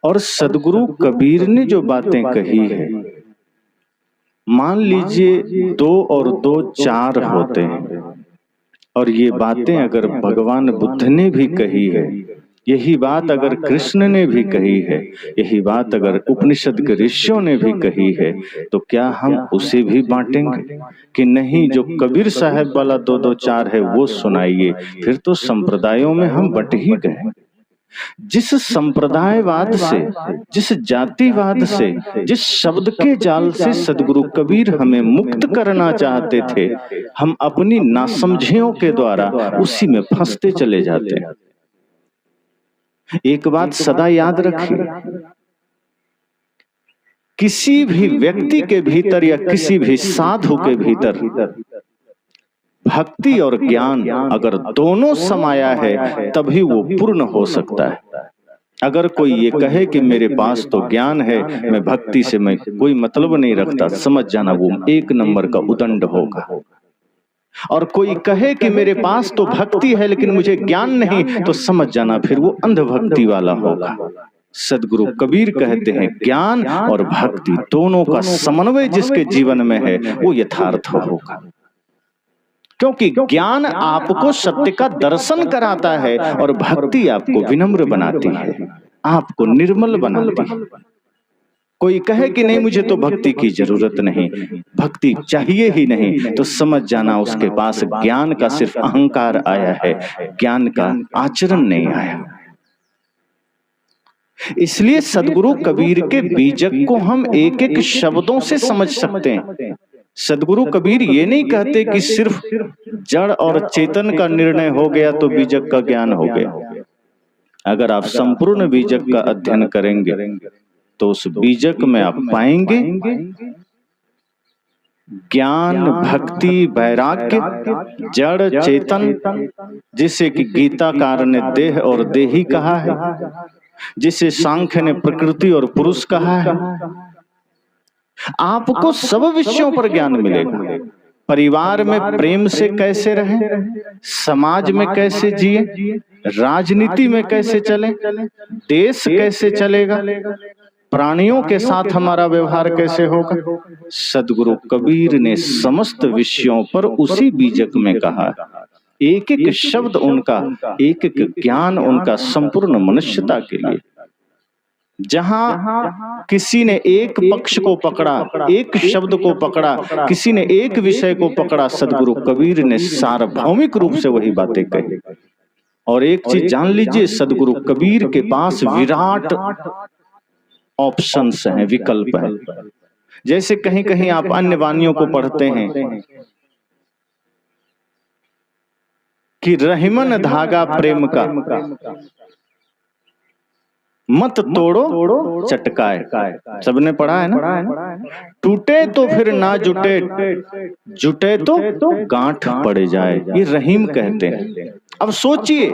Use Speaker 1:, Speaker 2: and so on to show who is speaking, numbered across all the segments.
Speaker 1: और सदगुरु कबीर ने जो बातें कही है, मान लीजिए 2 और 2 4 होते हैं, और ये बातें अगर भगवान बुद्ध ने भी कही है, यही बात अगर कृष्ण ने भी कही है, यही बात अगर उपनिषद के ऋषियों ने भी कही है, तो क्या हम उसे भी बांटेंगे कि नहीं जो कबीर साहब वाला 2 2 4 है वो सुनाइए? फिर तो संप्रदायों में हम बट ही गए। जिस संप्रदायवाद से, जिस जातिवाद से, जिस शब्द के जाल से सदगुरु कबीर हमें मुक्त करना चाहते थे, हम अपनी नासमझियों के द्वारा उसी में फंसते चले जाते हैं। एक बात सदा याद रखिए, किसी भी व्यक्ति के भीतर या किसी भी साधु के भीतर भक्ति और ज्ञान अगर दोनों समाया है तभी वो पूर्ण हो सकता है। अगर कोई ये कहे कि मेरे पास तो ज्ञान है, मैं भक्ति से मैं कोई मतलब नहीं रखता, समझ जाना वो 1 नंबर का उदंड होगा। और कोई कहे कि मेरे पास तो भक्ति है लेकिन मुझे ज्ञान नहीं, तो समझ जाना फिर वो अंधभक्ति वाला होगा। सदगुरु कबीर कहते हैं ज्ञान और भक्ति दोनों का समन्वय जिसके जीवन में है वो यथार्थ होगा, क्योंकि ज्ञान आपको सत्य का दर्शन कराता है और भक्ति आपको विनम्र बनाती है, आपको निर्मल बनाती है। कोई कहे कि नहीं मुझे तो भक्ति की जरूरत नहीं, भक्ति चाहिए ही नहीं, तो समझ जाना उसके पास ज्ञान का सिर्फ अहंकार आया है, ज्ञान का आचरण नहीं आया। इसलिए सदगुरु कबीर के बीजक को हम एक एक शब्दों से समझ सकते हैं। सदगुरु कबीर ये नहीं कहते कि सिर्फ जड़ और चेतन का निर्णय हो गया तो बीजक का ज्ञान हो गया। अगर आप संपूर्ण बीजक का अध्ययन करेंगे तो उस बीजक में आप पाएंगे ज्ञान, भक्ति, वैराग्य, जड़, चेतन, जिसे कि गीताकार ने देह और देही कहा है, जिसे सांख्य ने प्रकृति और पुरुष कहा है। आपको सब विषयों पर ज्ञान मिलेगा। परिवार में प्रेम से कैसे रहें, समाज में कैसे जिए, राजनीति में कैसे चले, देश कैसे चलेगा, प्राणियों के साथ हमारा व्यवहार कैसे होगा, सदगुरु कबीर ने समस्त विषयों पर उसी बीजक में कहा। एक एक शब्द उनका, एक एक ज्ञान उनका संपूर्ण मनुष्यता के लिए। जहां किसी ने एक पक्ष को पकड़ा, एक शब्द को पकड़ा, किसी ने एक विषय को पकड़ा, सदगुरु कबीर ने सार्वभौमिक रूप से वही बातें कही। और एक चीज जान लीजिए, सदगुरु कबीर के पास विराट ऑप्शंस हैं, विकल्प है। जैसे कहीं कहीं आप अन्य वाणियों को पढ़ते हैं कि रहीमन धागा प्रेम का मत तोड़ो चटकाए, सबने पढ़ा है ना। टूटे तो फिर ना जुटे, जुटे तो गांठ पड़ जाए, ये रहीम कहते हैं। अब सोचिए,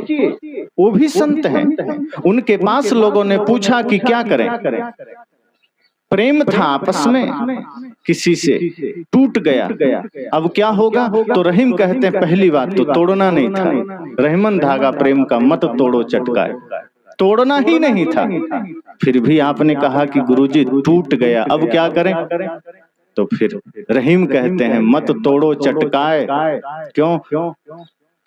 Speaker 1: वो भी संत हैं, उनके पास लोगों ने पूछा कि क्या करें, प्रेम था आपस में, किसी से टूट गया, अब क्या होगा? तो रहीम कहते हैं पहली बात तो तोड़ना नहीं था, रहीमन धागा प्रेम का मत तोड़ो चटकाए, तोड़ना ही नहीं था। फिर भी आपने कहा कि गुरुजी टूट गया, अब क्या करें? तो फिर रहीम कहते हैं मत तोड़ो चटकाए। क्यों?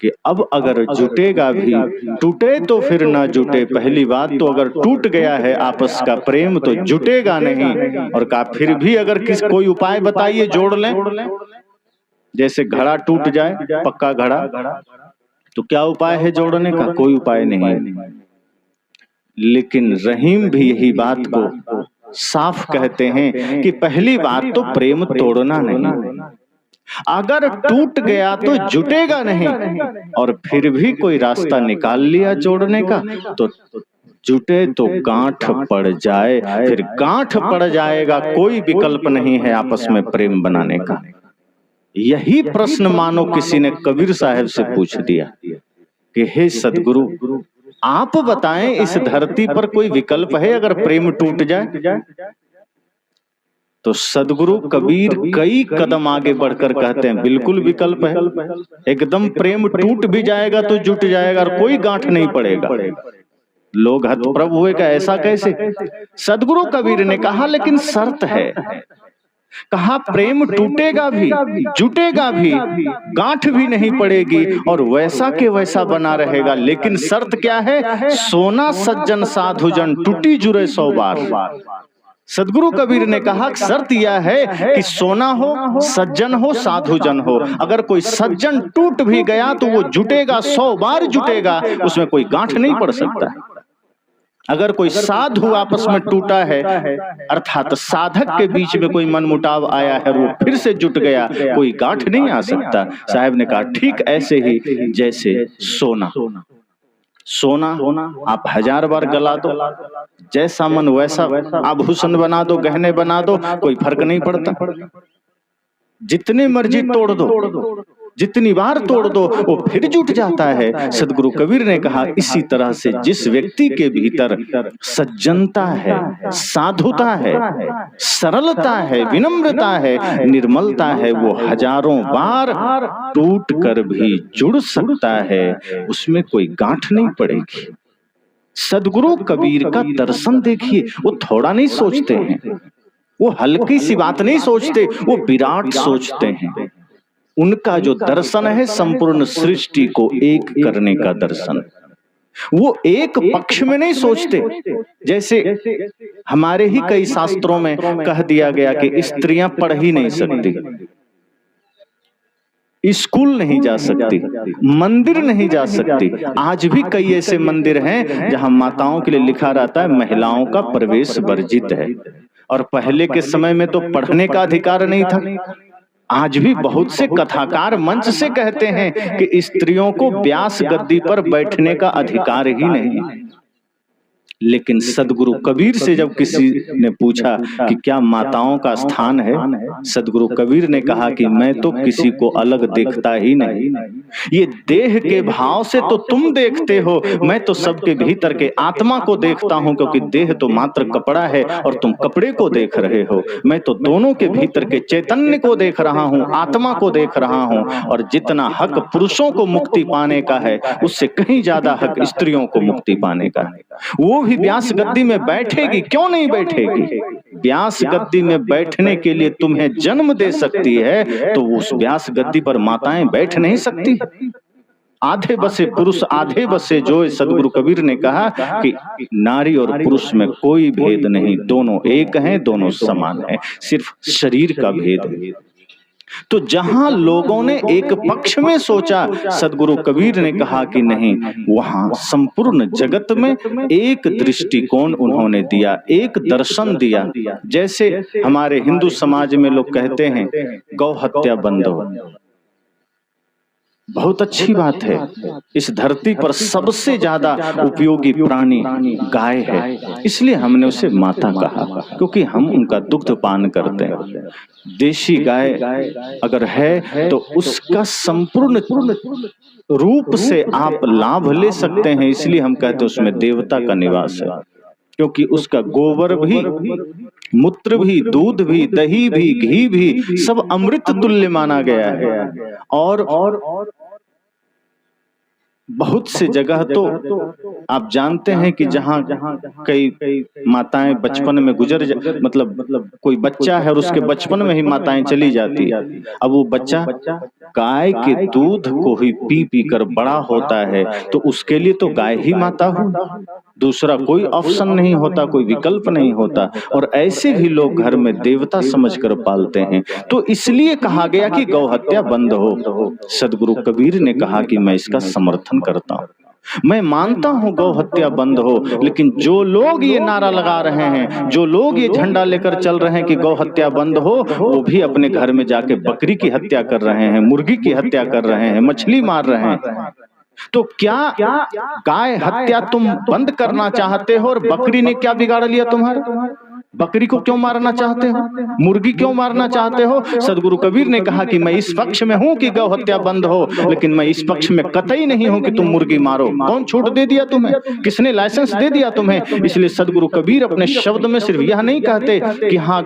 Speaker 1: कि अब अगर जुटेगा भी, टूटे तो फिर ना जुटे। पहली बात तो अगर टूट गया है आपस का प्रेम तो जुटेगा नहीं। और कहा फिर भी अगर कोई उपाय बताइए जोड़ लें। जैसे घड़ा टूट जाए, पक्का घड़ा, तो क्या उपाय है जोड़ने का? कोई उपाय नहीं है। लेकिन रहीम भी यही बात को साफ कहते हैं कि पहली बात तो प्रेम तोड़ना नहीं, अगर टूट गया तो जुटेगा नहीं। और फिर भी कोई रास्ता निकाल लिया जोड़ने का तो जुटे तो गांठ पड़ जाए, फिर गांठ पड़ जाएगा, कोई विकल्प नहीं है आपस में प्रेम बनाने का। यही प्रश्न मानो किसी ने कबीर साहब से पूछ दिया कि हे सदगुरु, आप बताएं इस धरती पर कोई विकल्प है अगर प्रेम टूट जाए? तो सदगुरु कबीर कई कदम आगे बढ़कर कहते हैं बिल्कुल विकल्प है। एकदम प्रेम टूट भी जाएगा तो जुट जाएगा और कोई गांठ नहीं पड़ेगा। लोग हतप्रभ हुए का ऐसा कैसे? सदगुरु कबीर ने कहा लेकिन शर्त है। कहा प्रेम टूटेगा भी, जुटेगा भी, गांठ भी नहीं पड़ेगी और वैसा के वैसा बना रहेगा, लेकिन शर्त क्या है? सोना सज्जन साधुजन टूटी जुरे 100 बार। सदगुरु कबीर ने कहा शर्त यह है कि सोना हो, सज्जन हो, साधुजन हो। अगर कोई सज्जन टूट भी गया तो वो जुटेगा, 100 बार जुटेगा, उसमें कोई गांठ नहीं पड़ सकता है। अगर कोई साधु आपस में टूटा है, अर्थात साधक के बीच में कोई मनमुटाव आया है, वो फिर से जुट गया, कोई गांठ नहीं आ सकता। साहब ने कहा ठीक ऐसे ही जैसे सोना आप 1000 बार गला दो, जैसा मन वैसा आभूषण बना दो, गहने बना दो, कोई फर्क नहीं पड़ता। जितने मर्जी तोड़ दो, जितनी बार तोड़ दो, वो फिर जुट जाता है। सदगुरु कबीर ने कहा इसी तरह से जिस व्यक्ति के भीतर सज्जनता है, साधुता है, सरलता है, विनम्रता है, निर्मलता है, वो हजारों बार टूट कर भी जुड़ सकता है, उसमें कोई गांठ नहीं पड़ेगी। सदगुरु कबीर का दर्शन देखिए, वो थोड़ा नहीं सोचते हैं, वो हल्की सी बात नहीं सोचते, वो विराट सोचते हैं। उनका जो दर्शन है संपूर्ण सृष्टि को एक करने का दर्शन। वो एक पक्ष में नहीं सोचते। जैसे हमारे ही कई शास्त्रों में कह दिया गया कि स्त्रियां पढ़ ही नहीं सकती, स्कूल नहीं जा सकती, मंदिर नहीं जा सकती। आज भी कई ऐसे मंदिर हैं जहां माताओं के लिए लिखा रहता है महिलाओं का प्रवेश वर्जित है। और पहले के समय में तो पढ़ने का अधिकार नहीं था। आज भी बहुत से कथाकार मंच से कहते हैं कि स्त्रियों को व्यास गद्दी पर बैठने का अधिकार ही नहीं है। लेकिन सदगुरु कबीर से जब किसी ने पूछा कि क्या माताओं का स्थान है, सदगुरु कबीर ने कहा कि मैं तो किसी को अलग देखता ही नहीं। ये देह के भाव से तो तुम देखते हो, मैं तो सबके भीतर के आत्मा को देखता हूं, क्योंकि देह तो मात्र कपड़ा है और तुम कपड़े को देख रहे हो। मैं तो दोनों के भीतर के चैतन्य को देख रहा हूं, आत्मा को देख रहा हूं। और जितना हक पुरुषों को मुक्ति पाने का है, उससे कहीं ज्यादा हक स्त्रियों को मुक्ति पाने का है। वो भी व्यास गद्दी में बैठेगी, क्यों नहीं बैठेगी? व्यास गद्दी में बैठने के लिए तुम्हें जन्म दे सकती है, तो उस व्यास गद्दी पर माताएं बैठ नहीं सकती? आधे बसे पुरुष आधे बसे जो। सदगुरु कबीर ने कहा कि नारी और पुरुष में कोई भेद नहीं, दोनों एक हैं, दोनों समान हैं, सिर्फ शरीर का भेद है। तो जहां लोगों ने एक पक्ष में सोचा, सदगुरु कबीर ने कहा कि नहीं, वहां संपूर्ण जगत में एक दृष्टिकोण उन्होंने दिया, एक दर्शन दिया। जैसे हमारे हिंदू समाज में लोग कहते हैं गौ हत्या बंद हो, बहुत अच्छी बात है। इस धरती पर सबसे ज्यादा उपयोगी प्राणी गाय है, इसलिए हमने उसे माता कहा, क्योंकि हम उनका दुग्ध पान करते हैं। देशी गाय अगर है तो उसका संपूर्ण रूप से आप लाभ ले सकते हैं, इसलिए हम कहते हैं उसमें देवता का निवास है। क्योंकि उसका गोबर भी, मूत्र भी, दूध भी, दही भी, घी भी सब अमृत तुल्य माना गया है। और बहुत से जगह तो आप जानते हैं कि जहां कई माताएं बचपन में मतलब कोई बच्चा है और उसके बचपन में ही माताएं चली जाती है। अब वो बच्चा गाय के दूध को ही पी पी कर बड़ा होता है, तो उसके लिए तो गाय ही माता हो, दूसरा कोई ऑप्शन नहीं होता, कोई विकल्प नहीं होता। और ऐसे भी लोग घर में देवता समझकर पालते हैं। तो इसलिए कहा गया कि गौ हत्या बंद हो। सदगुरु कबीर ने कहा कि मैं इसका समर्थन करता हूं, मैं मानता हूं गौ हत्या बंद हो। लेकिन जो लोग ये नारा लगा रहे हैं, जो लोग ये झंडा लेकर चल रहे हैं कि गौ हत्या बंद हो, वो भी अपने घर में जाके बकरी की हत्या कर रहे हैं, मुर्गी की हत्या कर रहे हैं, मछली मार रहे हैं। तो क्या गाय हत्या तुम बंद करना चाहते हो और बकरी ने क्या बिगाड़ लिया तुम्हारा? बकरी को क्यों मारना चाहते हो? मुर्गी क्यों मारना चाहते हो? सदगुरु कबीर ने कहा कि मैं इस पक्ष में हूं कि गौ हत्या बंद हो, लेकिन मैं इस पक्ष में कतई नहीं हूं कि तुम मुर्गी मारो। कौन छूट दे दिया तुम्हें? किसने लाइसेंस दे दिया तुम्हें? इसलिए सदगुरु कबीर अपने शब्द में सिर्फ यह नहीं कहते कि हाँ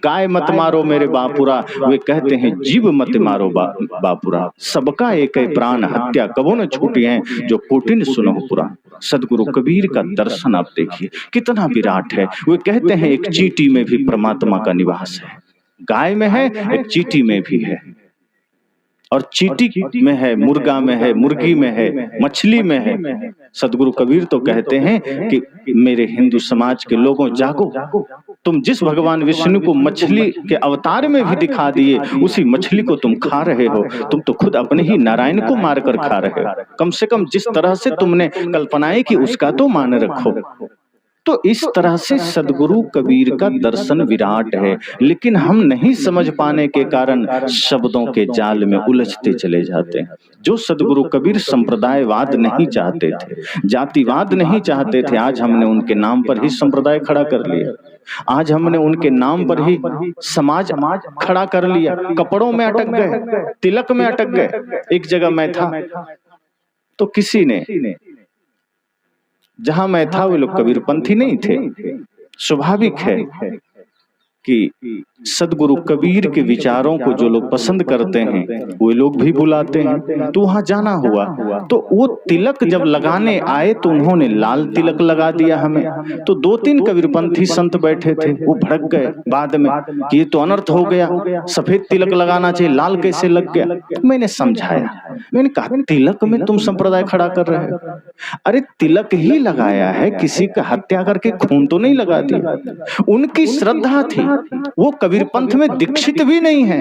Speaker 1: गाय मत मारो मेरे बापुरा, वे कहते हैं जीव मत मारो बापुरा, सबका एक प्राण हत्या कबो न छूटी है, जो कोटिन सुनो पुरा। सदगुरु कबीर का दर्शन आप देखिए कितना विराट है। वे कहते हैं एक चींटी में भी परमात्मा का निवास है, गाय में है, एक चींटी में भी है, और चींटी में है, मुर्गा में है, मुर्गी में है, मछली में है। सदगुरु कबीर तो कहते हैं कि मेरे हिंदू समाज के लोगों जागो, तुम जिस भगवान विष्णु को मछली के अवतार में भी दिखा दिए, उसी मछली को तुम खा रहे हो। तुम तो खुद अपने ही नारायण को मारकर खा रहे हो। कम से कम जिस तरह से तुमने कल्पनाएं की उसका तो मान रखो। तो इस तरह से सदगुरु कबीर का दर्शन विराट है, लेकिन हम नहीं समझ पाने के कारण शब्दों के जाल में उलझते चले जाते हैं। जो सदगुरु कबीर संप्रदायवाद नहीं चाहते थे, जातिवाद नहीं चाहते थे, आज हमने उनके नाम पर ही संप्रदाय खड़ा कर लिया। आज हमने उनके नाम पर ही समाज खड़ा कर लिया। कपड़ों में अटक गए, तिलक में अटक गए। एक जगह मैं था तो किसी ने, जहां मैं था वे लोग कबीरपंथी नहीं थे। स्वाभाविक है कि सदगुरु कबीर के विचारों को जो लोग पसंद करते हैं वे लोग भी बुलाते हैं। तो वहां जाना हुआ, तो वो तिलक जब लगाने आए तो उन्होंने लाल तिलक लगा दिया हमें। तो 2-3 कबीरपंथी संत बैठे थे, वो भड़क गए बाद में कि ये तो अनर्थ हो गया, सफेद तिलक लगाना चाहिए, लाल कैसे लग गया। तो मैंने समझाया, मैंने कहा तिलक में तुम संप्रदाय खड़ा कर रहे हो। अरे तिलक ही लगाया है, किसी का हत्या करके खून तो नहीं लगा दिया। उनकी श्रद्धा थी, वो कबीर पंथ में दीक्षित भी नहीं है,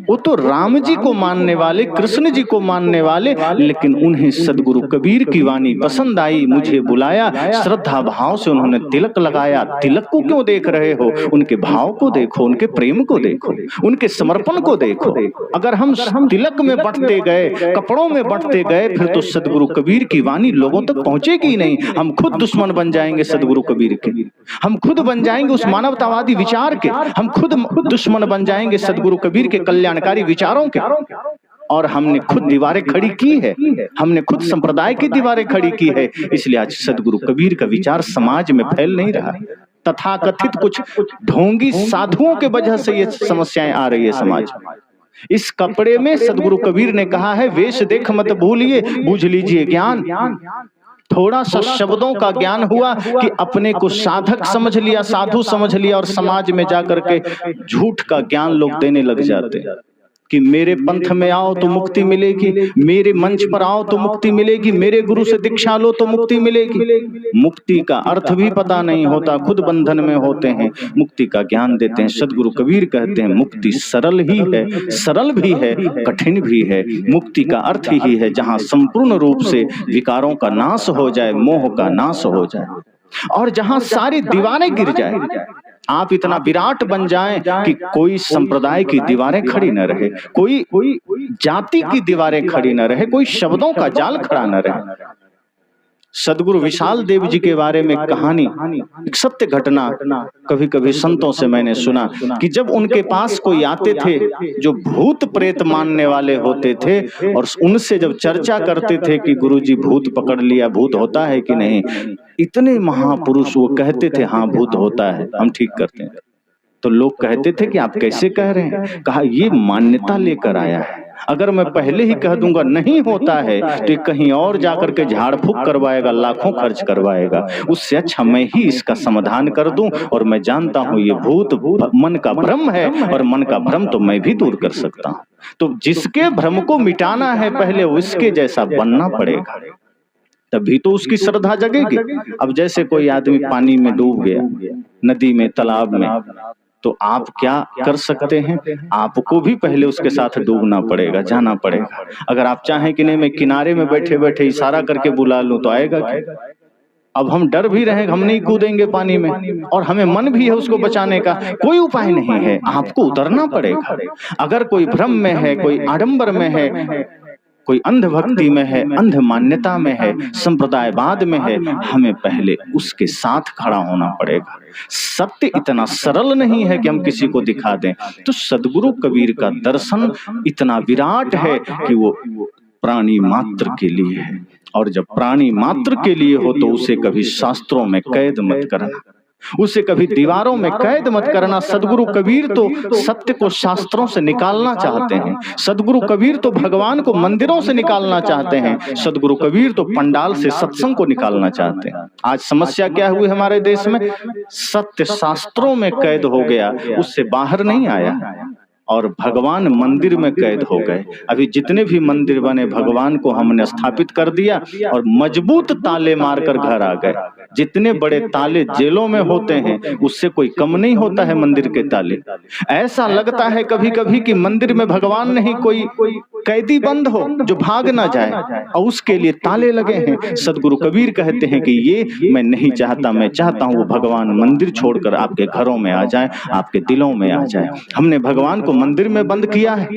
Speaker 1: वो तो राम जी को मानने वाले, कृष्ण जी को मानने वाले, लेकिन उन्हें सदगुरु कबीर की वाणी पसंद आई, मुझे बुलाया, श्रद्धा भाव से उन्होंने तिलक लगाया। तिलक को क्यों देख रहे हो? उनके भाव को देखो, उनके प्रेम को देखो, उनके समर्पण को देखो। अगर हम तिलक में बंटते गए, कपड़ों में बंटते गए, फिर तो सदगुरु कबीर की वाणी लोगों तक पहुंचेगी ही नहीं। हम खुद दुश्मन बन जाएंगे सदगुरु कबीर के, हम खुद बन जाएंगे उस मानवतावादी विचार के, हम खुद दुश्मन बन जाएंगे सदगुरु कबीर के कल्याणकारी विचारों के। और हमने खुद दीवारें खड़ी की है, हमने खुद संप्रदाय की दीवारें खड़ी की है। इसलिए आज सदगुरु कबीर का विचार समाज में फैल नहीं रहा। तथाकथित कुछ ढोंगी साधुओं के वजह से ये समस्याएं आ रही है समाज में। इस कपड़े में सदगुरु कबीर ने कहा है, वेश देख मत भूलिए, बूझ लीजिए ज्ञान। थोड़ा सा शब्दों का ज्ञान हुआ कि अपने को साधक समझ लिया, साधु समझ लिया, और समाज में जाकर के झूठ का ज्ञान लोग देने लग जाते हैं कि मेरे पंथ में आओ तो मुक्ति मिलेगी, मेरे मंच पर आओ तो मुक्ति मिलेगी, मेरे गुरु से दीक्षा लो तो मुक्ति मिलेगी। मुक्ति का अर्थ भी पता नहीं होता, खुद बंधन में होते हैं, मुक्ति का ज्ञान देते हैं। सदगुरु कबीर कहते हैं मुक्ति सरल ही है, सरल भी है, कठिन भी है। मुक्ति का अर्थ ही है जहां संपूर्ण रूप से विकारों का नाश हो जाए, मोह का नाश हो जाए, और जहां सारी दीवारें गिर जाए। आप इतना विराट बन जाएं कि कोई संप्रदाय की दीवारें खड़ी न रहे, कोई जाति की दीवारें खड़ी न रहे, कोई शब्दों का जाल खड़ा न रहे। सदगुरु विशाल देव जी के बारे में कहानी, एक सत्य घटना कभी कभी संतों से मैंने सुना कि जब उनके पास कोई आते थे जो भूत प्रेत मानने वाले होते थे, और उनसे जब चर्चा करते थे कि गुरुजी भूत पकड़ लिया, भूत होता है कि नहीं, इतने महापुरुष वो कहते थे हाँ भूत होता है, हम ठीक करते हैं। तो लोग कहते थे कि आप कैसे कह रहे हैं? कहा ये मान्यता लेकर आया है, अगर मैं पहले ही कह दूंगा नहीं होता है तो कहीं और जाकर के झाड़ फूक करवाएगा, लाखों खर्च करवाएगा। उससे अच्छा मैं ही इसका समाधान कर दूं, और मैं जानता हूं ये भूत मन का भ्रम है, और मन का भ्रम तो मैं भी दूर कर सकता हूं। तो जिसके भ्रम को मिटाना है पहले उसके जैसा बनना पड़ेगा, तभी तो उसकी श्रद्धा जगेगी। अब जैसे कोई आदमी पानी में डूब गया, नदी में, तालाब में, तो आप क्या कर सकते हैं? आपको भी पहले उसके साथ डूबना पड़ेगा, जाना पड़ेगा। अगर आप चाहें कि नहीं मैं किनारे में बैठे बैठे इशारा करके बुला लूं तो आएगा क्या? अब हम डर भी रहे, हम नहीं कूदेंगे पानी में, और हमें मन भी है उसको बचाने का, कोई उपाय नहीं है, आपको उतरना पड़ेगा। अगर कोई भ्रम में है, कोई आडंबर में है, कोई अंधभक्ति में है, अंध मान्यता में है, संप्रदायवाद में है, हमें पहले उसके साथ खड़ा होना पड़ेगा। सत्य इतना सरल नहीं है कि हम किसी को दिखा दें। तो सदगुरु कबीर का दर्शन इतना विराट है कि वो प्राणी मात्र के लिए है, और जब प्राणी मात्र के लिए हो तो उसे कभी शास्त्रों में कैद मत करना, उसे कभी दीवारों में कैद मत करना। सदगुरु कबीर तो सत्य को शास्त्रों से निकालना चाहते हैं। सदगुरु कबीर तो भगवान को मंदिरों से निकालना चाहते हैं। सदगुरु कबीर तो पंडाल से सत्संग को निकालना चाहते हैं। आज समस्या क्या हुई हमारे देश में? सत्य शास्त्रों में कैद हो गया, उससे बाहर नहीं आया, और भगवान मंदिर में कैद हो गए। अभी जितने भी मंदिर बने, भगवान को हमने स्थापित कर दिया और मजबूत ताले मारकर घर आ गए। जितने बड़े ताले जेलों में होते हैं, उससे कोई कम नहीं होता है मंदिर के ताले। ऐसा लगता है कभी कभी कि मंदिर में भगवान नहीं, कोई कैदी बंद हो जो भाग ना जाए, और उसके लिए ताले लगे हैं। सदगुरु कबीर कहते हैं कि ये मैं नहीं चाहता, मैं चाहता हूँ वो भगवान मंदिर छोड़कर आपके घरों में आ जाए, आपके दिलों में आ जाए। हमने भगवान को मंदिर में बंद किया है,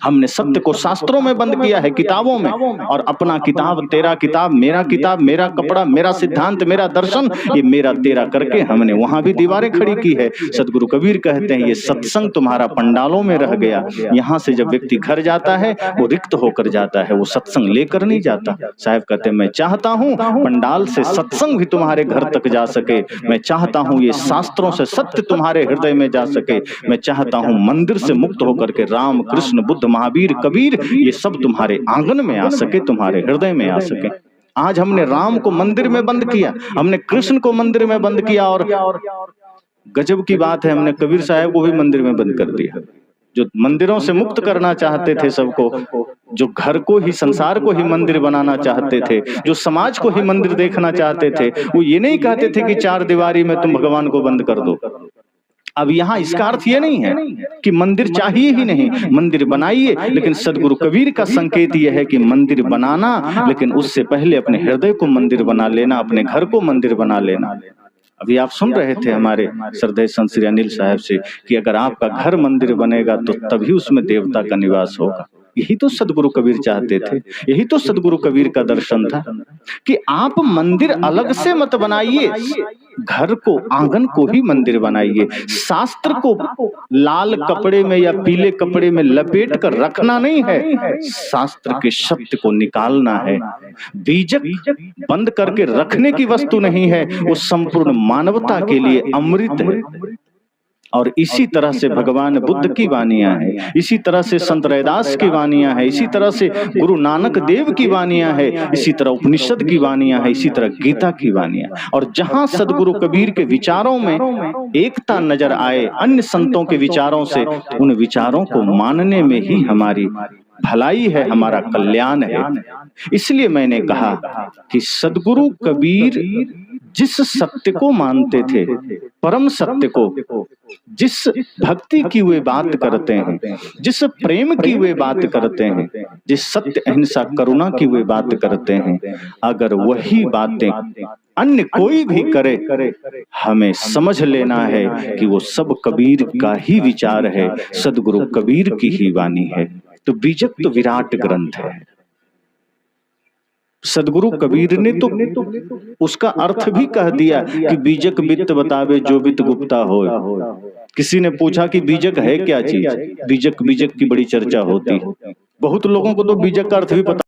Speaker 1: हमने सत्य को शास्त्रों में बंद किया है, किताबों में, और अपना किताब, तेरा किताब, मेरा कपड़ा, मेरा सिद्धांत, मेरा दर्शन, ये मेरा तेरा करके हमने वहां भी दीवारें खड़ी की है। सदगुरु कबीर कहते हैं ये सत्संग तुम्हारा पंडालों में रह गया। यहाँ से जब व्यक्ति घर जाता है वो रिक्त होकर जाता है, वो सत्संग लेकर नहीं जाता। साहब कहते हैं मैं चाहता हूँ पंडाल से सत्संग भी तुम्हारे घर तक जा सके, मैं चाहता हूँ ये शास्त्रों से सत्य तुम्हारे हृदय में जा सके, मैं चाहता हूँ मंदिर से मुक्त होकर के राम, कृष्ण, बुद्ध, महावीर, कबीर ये सब तुम्हारे आंगन में आ सके, तुम्हारे हृदय में आ सके। आज हमने राम को मंदिर में बंद किया, हमने कृष्ण को मंदिर में बंद किया, और गजब की बात है हमने कबीर साहब को भी मंदिर में बंद कर दिया। जो मंदिरों से मुक्त करना चाहते थे सबको, जो घर को ही, संसार को ही मंदिर बनाना चाहते थे, जो समाज को ही मंदिर देखना चाहते थे, वो ये नहीं कहते थे कि चार दीवारी में तुम भगवान को बंद कर दो। अब यहाँ इसका अर्थ ये नहीं है कि मंदिर चाहिए ही नहीं, मंदिर बनाइए, लेकिन सदगुरु कबीर का संकेत ये है कि मंदिर बनाना, लेकिन उससे पहले अपने हृदय को मंदिर बना लेना, अपने घर को मंदिर बना लेना। अभी आप सुन रहे थे हमारे श्रद्धेय संत श्री अनिल साहब से कि अगर आपका घर मंदिर बनेगा तो तभी उसमें देवता का निवास होगा। यही तो सदगुरु कबीर चाहते थे, यही तो सदगुरु कबीर का दर्शन था कि आप मंदिर अलग से मत बनाइए, घर को, आंगन को ही मंदिर बनाइए। शास्त्र को लाल कपड़े में या पीले कपड़े में लपेट कर रखना नहीं है, शास्त्र के शब्द को निकालना है। बीजक बंद करके रखने की वस्तु नहीं है, वो संपूर्ण मानवता के लिए अमृत है। और इसी तरह से भगवान बुद्ध की वानियां हैं, इसी तरह से संत रैदास की वानियां हैं, इसी तरह से गुरु नानक देव की वानियां हैं, इसी तरह उपनिषद की वानियां हैं, इसी तरह गीता की वानियां। और जहां सदगुरु कबीर के विचारों में एकता नजर आए अन्य संतों के विचारों से, उन विचारों को मानने में ही हमारी भलाई है, हमारा कल्याण है। इसलिए मैंने कहा कि सदगुरु कबीर जिस सत्य को मानते थे, परम सत्य को, जिस भक्ति की वे बात करते हैं, जिस प्रेम की वे बात करते हैं, जिस सत्य, अहिंसा, करुणा की वे बात करते हैं, अगर वही बातें अन्य कोई भी करे, हमें समझ लेना है कि वो सब कबीर का ही विचार है, सदगुरु कबीर की ही वाणी है। तो बीजक तो विराट ग्रंथ है। सदगुरु कबीर ने तो उसका अर्थ भी कह दिया कि बीजक बित्त बतावे जो बित गुप्ता हो। किसी ने पूछा कि बीजक है क्या चीज? बीजक की बड़ी चर्चा होती है, बहुत लोगों को तो बीजक का अर्थ भी पता